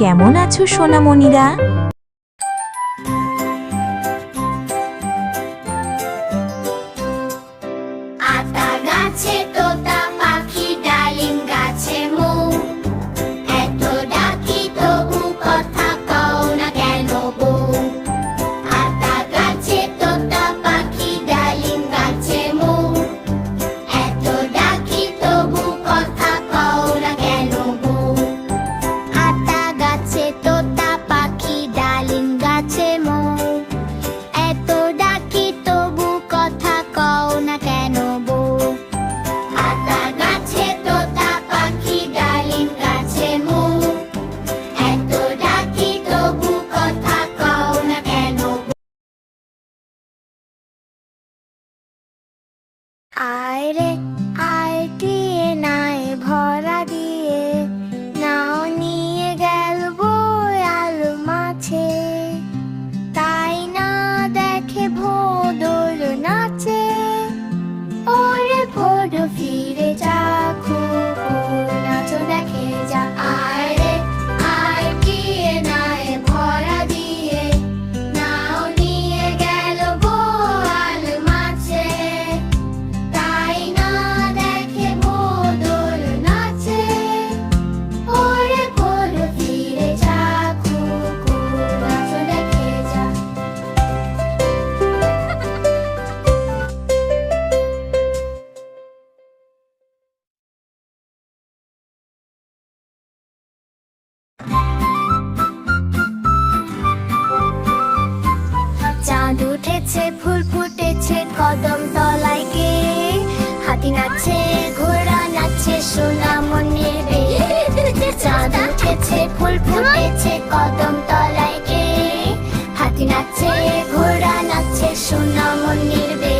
কেমন আছো সোনামণিরা? আতা গাছে তোতা পাখি, ডালিম গাছে মৌ, এত ডাকি তবু কথা কও না কেন বউ? আতা গাছে তোতা পাখি, ডালিম গাছে মৌ, এত ডাকি তবু কথা কও না কেন বউ? আতা গাছে তোতা পাখি, ডালিম গাছে মৌ, এত ডাকি তবু কথা কও না কেন বউ? আতা গাছে তোতা পাখি, ডালিম গাছে মৌ, এত ডাকি তবু কথা কও না কেন বউ? আয় রে আয় দিয়ে নাই ভরা দিয়ে, নাও নিয়ে গেল বই আলু মাছে, তাই না দেখে ভোদর নাচে। ওরে ভোর ফিরে যা, কুকুর নাচ দেখে যা। আয় রে আয় দিয়ে নাই ভরা দিয়ে, নাও নিয়ে গেল বোয়াল মাছে, তাই না দেখে ভোদর নাচে। ওরে ভোর ফিরে যা, কুকুর নাচ দেখে যা। চাঁদ উঠেছে, ফুল ফুটেছে কদম তলায় গে, হাতি নাচছে, ঘোড়া নাচছে, সোনামণির বিয়ে। চাঁদ উঠেছে, ফুল ফুটেছে কদম তলায় গে, হাতি নাচছে, ঘোড়া নাচছে, সোনামণির বিয়ে।